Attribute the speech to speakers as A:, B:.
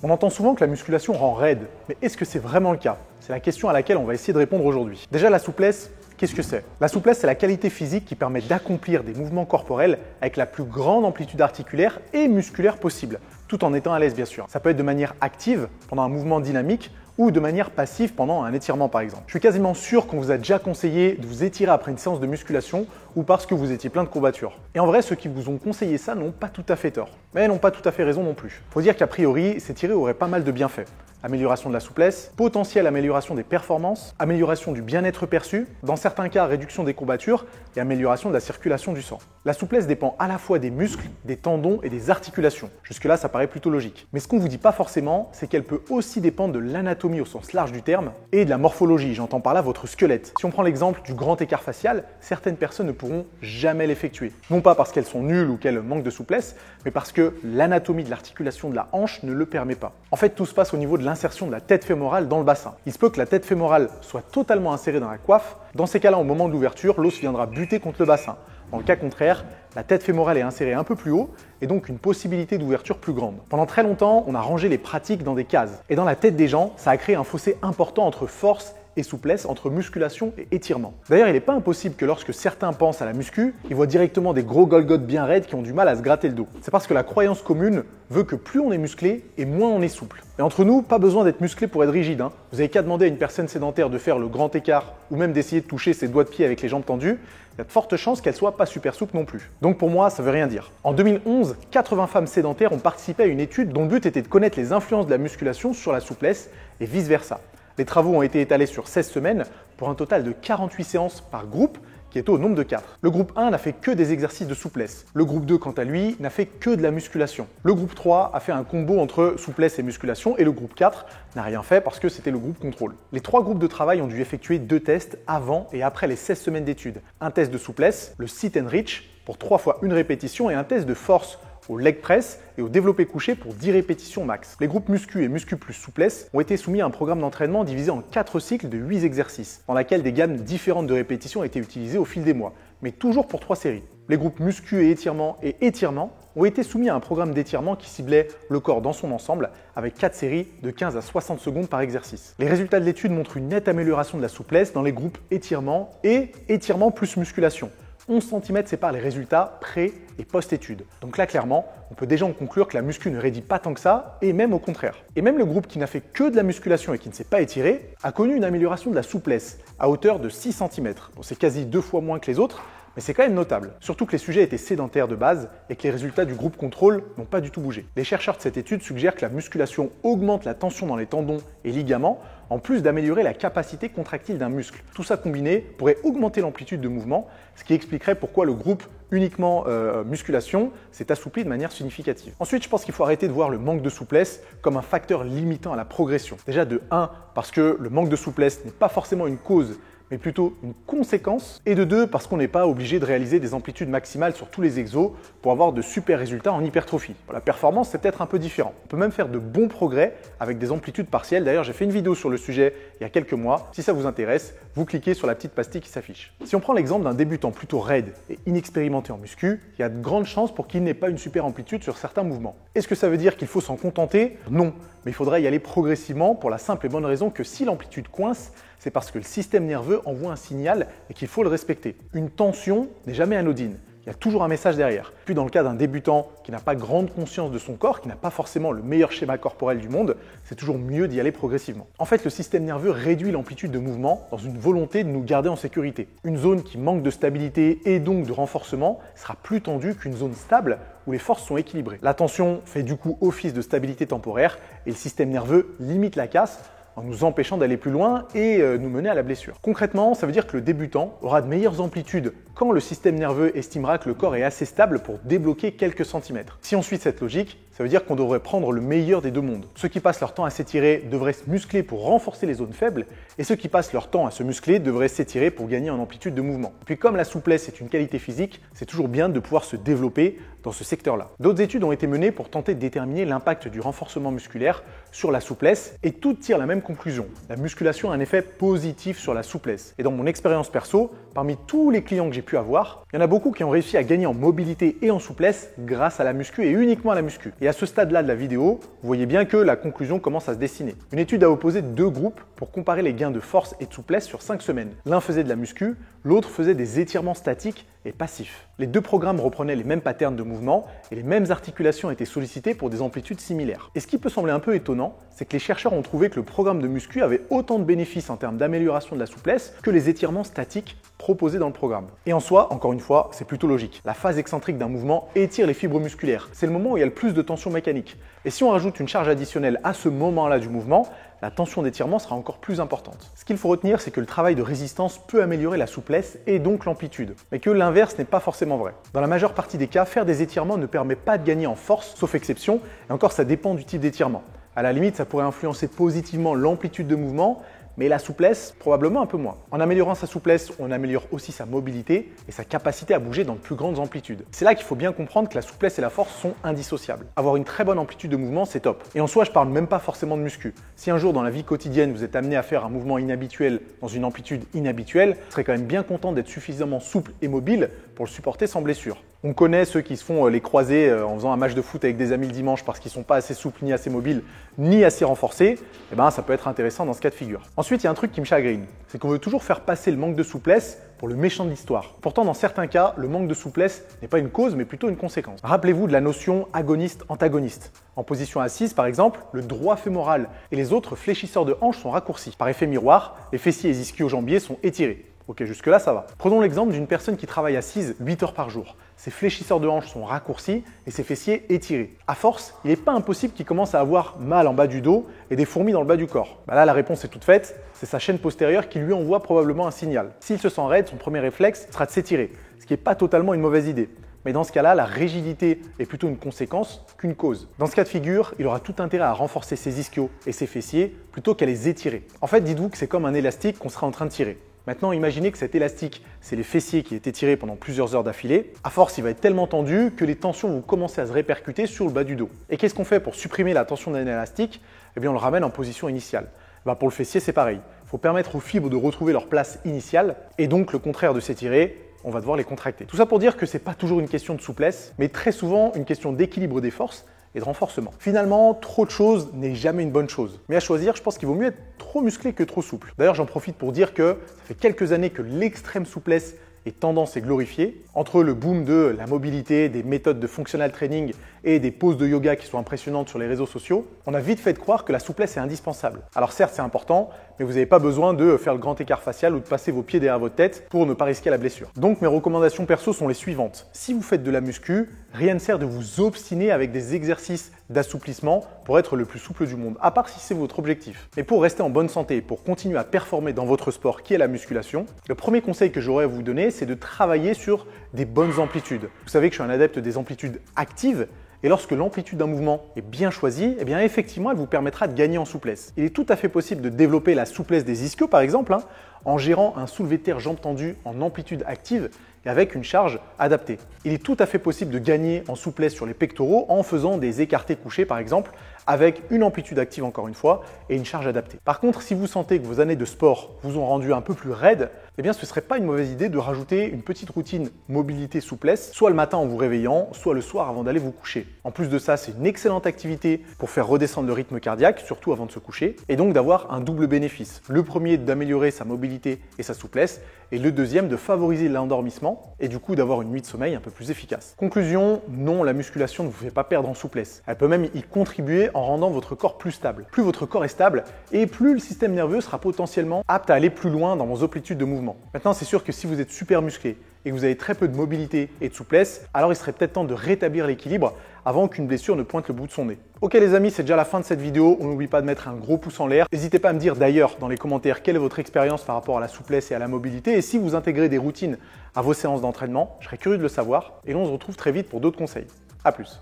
A: On entend souvent que la musculation rend raide, mais est-ce que c'est vraiment le cas? C'est la question à laquelle on va essayer de répondre aujourd'hui. Déjà, la souplesse, qu'est-ce que c'est? La souplesse, c'est la qualité physique qui permet d'accomplir des mouvements corporels avec la plus grande amplitude articulaire et musculaire possible, tout en étant à l'aise bien sûr. Ça peut être de manière active, pendant un mouvement dynamique, ou de manière passive pendant un étirement par exemple. Je suis quasiment sûr qu'on vous a déjà conseillé de vous étirer après une séance de musculation ou parce que vous étiez plein de courbatures. Et en vrai, ceux qui vous ont conseillé ça n'ont pas tout à fait tort, mais n'ont pas tout à fait raison non plus. Faut dire qu'a priori, s'étirer aurait pas mal de bienfaits. Amélioration de la souplesse, potentielle amélioration des performances, amélioration du bien-être perçu, dans certains cas réduction des courbatures et amélioration de la circulation du sang. La souplesse dépend à la fois des muscles, des tendons et des articulations. Jusque-là, ça paraît plutôt logique. Mais ce qu'on vous dit pas forcément, c'est qu'elle peut aussi dépendre de l'anatomie au sens large du terme et de la morphologie, j'entends par là votre squelette. Si on prend l'exemple du grand écart facial, certaines personnes ne pourront jamais l'effectuer. Non pas parce qu'elles sont nulles ou qu'elles manquent de souplesse, mais parce que l'anatomie de l'articulation de la hanche ne le permet pas. En fait, tout se passe au niveau de l'insertion de la tête fémorale dans le bassin. Il se peut que la tête fémorale soit totalement insérée dans la coiffe. Dans ces cas-là, au moment de l'ouverture, l'os viendra buter contre le bassin. Dans le cas contraire, la tête fémorale est insérée un peu plus haut et donc une possibilité d'ouverture plus grande. Pendant très longtemps, on a rangé les pratiques dans des cases. Et dans la tête des gens, ça a créé un fossé important entre force et souplesse, entre musculation et étirement. D'ailleurs, il n'est pas impossible que lorsque certains pensent à la muscu, ils voient directement des gros Golgoth bien raides qui ont du mal à se gratter le dos. C'est parce que la croyance commune veut que plus on est musclé et moins on est souple. Et entre nous, pas besoin d'être musclé pour être rigide. Vous n'avez qu'à demander à une personne sédentaire de faire le grand écart ou même d'essayer de toucher ses doigts de pied avec les jambes tendues, il y a de fortes chances qu'elle soit pas super souple non plus. Donc pour moi, ça veut rien dire. En 2011, 80 femmes sédentaires ont participé à une étude dont le but était de connaître les influences de la musculation sur la souplesse et vice-versa. Les travaux ont été étalés sur 16 semaines pour un total de 48 séances par groupe qui est au nombre de 4. Le groupe 1 n'a fait que des exercices de souplesse. Le groupe 2, quant à lui, n'a fait que de la musculation. Le groupe 3 a fait un combo entre souplesse et musculation et le groupe 4 n'a rien fait parce que c'était le groupe contrôle. Les 3 groupes de travail ont dû effectuer 2 tests avant et après les 16 semaines d'études. Un test de souplesse, le sit and reach, pour 3 fois une répétition et un test de force au leg press et au développé couché pour 10 répétitions max. Les groupes muscu et muscu plus souplesse ont été soumis à un programme d'entraînement divisé en 4 cycles de 8 exercices, dans laquelle des gammes différentes de répétitions ont été utilisées au fil des mois, mais toujours pour 3 séries. Les groupes muscu et étirement ont été soumis à un programme d'étirement qui ciblait le corps dans son ensemble avec 4 séries de 15 à 60 secondes par exercice. Les résultats de l'étude montrent une nette amélioration de la souplesse dans les groupes étirement et étirement plus musculation. 11 cm séparent les résultats pré- et post-étude. Donc là, clairement, on peut déjà en conclure que la muscu ne raidit pas tant que ça, et même au contraire. Et même le groupe qui n'a fait que de la musculation et qui ne s'est pas étiré a connu une amélioration de la souplesse à hauteur de 6 cm. Bon, c'est quasi 2 fois moins que les autres, mais c'est quand même notable. Surtout que les sujets étaient sédentaires de base et que les résultats du groupe contrôle n'ont pas du tout bougé. Les chercheurs de cette étude suggèrent que la musculation augmente la tension dans les tendons et ligaments, en plus d'améliorer la capacité contractile d'un muscle. Tout ça combiné pourrait augmenter l'amplitude de mouvement, ce qui expliquerait pourquoi le groupe uniquement musculation s'est assoupli de manière significative. Ensuite, je pense qu'il faut arrêter de voir le manque de souplesse comme un facteur limitant à la progression. Déjà de 1, parce que le manque de souplesse n'est pas forcément une cause, mais plutôt une conséquence, et de 2, parce qu'on n'est pas obligé de réaliser des amplitudes maximales sur tous les exos pour avoir de super résultats en hypertrophie. La performance, c'est peut-être un peu différent. On peut même faire de bons progrès avec des amplitudes partielles. D'ailleurs, j'ai fait une vidéo sur le sujet il y a quelques mois. Si ça vous intéresse, vous cliquez sur la petite pastille qui s'affiche. Si on prend l'exemple d'un débutant plutôt raide et inexpérimenté en muscu, il y a de grandes chances pour qu'il n'ait pas une super amplitude sur certains mouvements. Est-ce que ça veut dire qu'il faut s'en contenter? Non, mais il faudrait y aller progressivement pour la simple et bonne raison que si l'amplitude coince, c'est parce que le système nerveux envoie un signal et qu'il faut le respecter. Une tension n'est jamais anodine. Il y a toujours un message derrière. Puis dans le cas d'un débutant qui n'a pas grande conscience de son corps, qui n'a pas forcément le meilleur schéma corporel du monde, c'est toujours mieux d'y aller progressivement. En fait, le système nerveux réduit l'amplitude de mouvement dans une volonté de nous garder en sécurité. Une zone qui manque de stabilité et donc de renforcement sera plus tendue qu'une zone stable où les forces sont équilibrées. La tension fait du coup office de stabilité temporaire et le système nerveux limite la casse en nous empêchant d'aller plus loin et nous mener à la blessure. Concrètement, ça veut dire que le débutant aura de meilleures amplitudes quand le système nerveux estimera que le corps est assez stable pour débloquer quelques centimètres. Si on suit cette logique, ça veut dire qu'on devrait prendre le meilleur des deux mondes. Ceux qui passent leur temps à s'étirer devraient se muscler pour renforcer les zones faibles et ceux qui passent leur temps à se muscler devraient s'étirer pour gagner en amplitude de mouvement. Puis comme la souplesse est une qualité physique, c'est toujours bien de pouvoir se développer dans ce secteur-là. D'autres études ont été menées pour tenter de déterminer l'impact du renforcement musculaire sur la souplesse et toutes tirent la même conclusion. La musculation a un effet positif sur la souplesse. Et dans mon expérience perso, parmi tous les clients que j'ai pu avoir, il y en a beaucoup qui ont réussi à gagner en mobilité et en souplesse grâce à la muscu et uniquement à la muscu. Et à ce stade-là de la vidéo, vous voyez bien que la conclusion commence à se dessiner. Une étude a opposé deux groupes pour comparer les gains de force et de souplesse sur 5 semaines. L'un faisait de la muscu, l'autre faisait des étirements statiques et passifs. Les deux programmes reprenaient les mêmes patterns de mouvement et les mêmes articulations étaient sollicitées pour des amplitudes similaires. Et ce qui peut sembler un peu étonnant, c'est que les chercheurs ont trouvé que le programme de muscu avait autant de bénéfices en termes d'amélioration de la souplesse que les étirements statiques proposés dans le programme. Et en soi, encore une fois, c'est plutôt logique. La phase excentrique d'un mouvement étire les fibres musculaires. C'est le moment où il y a le plus de tension mécanique. Et si on rajoute une charge additionnelle à ce moment-là du mouvement, la tension d'étirement sera encore plus importante. Ce qu'il faut retenir, c'est que le travail de résistance peut améliorer la souplesse et donc l'amplitude, mais que l'inverse n'est pas forcément vrai. Dans la majeure partie des cas, faire des étirements ne permet pas de gagner en force, sauf exception, et encore ça dépend du type d'étirement. À la limite, ça pourrait influencer positivement l'amplitude de mouvement, mais la souplesse, probablement un peu moins. En améliorant sa souplesse, on améliore aussi sa mobilité et sa capacité à bouger dans de plus grandes amplitudes. C'est là qu'il faut bien comprendre que la souplesse et la force sont indissociables. Avoir une très bonne amplitude de mouvement, c'est top. Et en soi, je parle même pas forcément de muscu. Si un jour dans la vie quotidienne, vous êtes amené à faire un mouvement inhabituel dans une amplitude inhabituelle, vous serez quand même bien content d'être suffisamment souple et mobile pour le supporter sans blessure. On connaît ceux qui se font les croisés en faisant un match de foot avec des amis le dimanche parce qu'ils ne sont pas assez souples, ni assez mobiles, ni assez renforcés. Et ben, ça peut être intéressant dans ce cas de figure. Ensuite, il y a un truc qui me chagrine, c'est qu'on veut toujours faire passer le manque de souplesse pour le méchant de l'histoire. Pourtant, dans certains cas, le manque de souplesse n'est pas une cause, mais plutôt une conséquence. Rappelez-vous de la notion agoniste-antagoniste. En position assise, par exemple, le droit fémoral et les autres fléchisseurs de hanches sont raccourcis. Par effet miroir, les fessiers et les ischio-jambiers sont étirés. Ok, jusque-là, ça va. Prenons l'exemple d'une personne qui travaille assise 8 heures par jour. Ses fléchisseurs de hanches sont raccourcis et ses fessiers étirés. À force, il n'est pas impossible qu'il commence à avoir mal en bas du dos et des fourmis dans le bas du corps. Là, la réponse est toute faite. C'est sa chaîne postérieure qui lui envoie probablement un signal. S'il se sent raide, son premier réflexe sera de s'étirer, ce qui n'est pas totalement une mauvaise idée. Mais dans ce cas-là, la rigidité est plutôt une conséquence qu'une cause. Dans ce cas de figure, il aura tout intérêt à renforcer ses ischios et ses fessiers plutôt qu'à les étirer. En fait, dites-vous que c'est comme un élastique qu'on sera en train de tirer. Maintenant, imaginez que cet élastique, c'est les fessiers qui est étiré pendant plusieurs heures d'affilée. À force, il va être tellement tendu que les tensions vont commencer à se répercuter sur le bas du dos. Et qu'est-ce qu'on fait pour supprimer la tension d'un élastique? Eh bien, on le ramène en position initiale. Pour le fessier, c'est pareil. Il faut permettre aux fibres de retrouver leur place initiale et donc le contraire de s'étirer, on va devoir les contracter. Tout ça pour dire que ce n'est pas toujours une question de souplesse, mais très souvent une question d'équilibre des forces et de renforcement. Finalement, trop de choses n'est jamais une bonne chose. Mais à choisir, je pense qu'il vaut mieux être trop musclé que trop souple. D'ailleurs, j'en profite pour dire que ça fait quelques années que l'extrême souplesse est tendance et glorifiée. Entre le boom de la mobilité, des méthodes de functional training et des poses de yoga qui sont impressionnantes sur les réseaux sociaux, on a vite fait de croire que la souplesse est indispensable. Alors certes, c'est important, mais vous n'avez pas besoin de faire le grand écart facial ou de passer vos pieds derrière votre tête pour ne pas risquer la blessure. Donc mes recommandations perso sont les suivantes. Si vous faites de la muscu, rien ne sert de vous obstiner avec des exercices d'assouplissement pour être le plus souple du monde, à part si c'est votre objectif. Mais pour rester en bonne santé et pour continuer à performer dans votre sport qui est la musculation, le premier conseil que j'aurais à vous donner, c'est de travailler sur des bonnes amplitudes. Vous savez que je suis un adepte des amplitudes actives. Et lorsque l'amplitude d'un mouvement est bien choisie, eh bien effectivement, elle vous permettra de gagner en souplesse. Il est tout à fait possible de développer la souplesse des ischios, par exemple, en gérant un soulevé de terre jambes tendues en amplitude active et avec une charge adaptée. Il est tout à fait possible de gagner en souplesse sur les pectoraux en faisant des écartés couchés, par exemple, avec une amplitude active encore une fois et une charge adaptée. Par contre, si vous sentez que vos années de sport vous ont rendu un peu plus raide, eh bien ce ne serait pas une mauvaise idée de rajouter une petite routine mobilité-souplesse, soit le matin en vous réveillant, soit le soir avant d'aller vous coucher. En plus de ça, c'est une excellente activité pour faire redescendre le rythme cardiaque, surtout avant de se coucher, et donc d'avoir un double bénéfice. Le premier, d'améliorer sa mobilité et sa souplesse, et le deuxième, de favoriser l'endormissement et du coup d'avoir une nuit de sommeil un peu plus efficace. Conclusion, non, la musculation ne vous fait pas perdre en souplesse. Elle peut même y contribuer en rendant votre corps plus stable. Plus votre corps est stable et plus le système nerveux sera potentiellement apte à aller plus loin dans vos amplitudes de mouvement. Maintenant, c'est sûr que si vous êtes super musclé et que vous avez très peu de mobilité et de souplesse, alors il serait peut-être temps de rétablir l'équilibre avant qu'une blessure ne pointe le bout de son nez. Ok les amis, c'est déjà la fin de cette vidéo. On n'oublie pas de mettre un gros pouce en l'air. N'hésitez pas à me dire d'ailleurs dans les commentaires quelle est votre expérience par rapport à la souplesse et à la mobilité et si vous intégrez des routines à vos séances d'entraînement. Je serais curieux de le savoir et on se retrouve très vite pour d'autres conseils. À plus.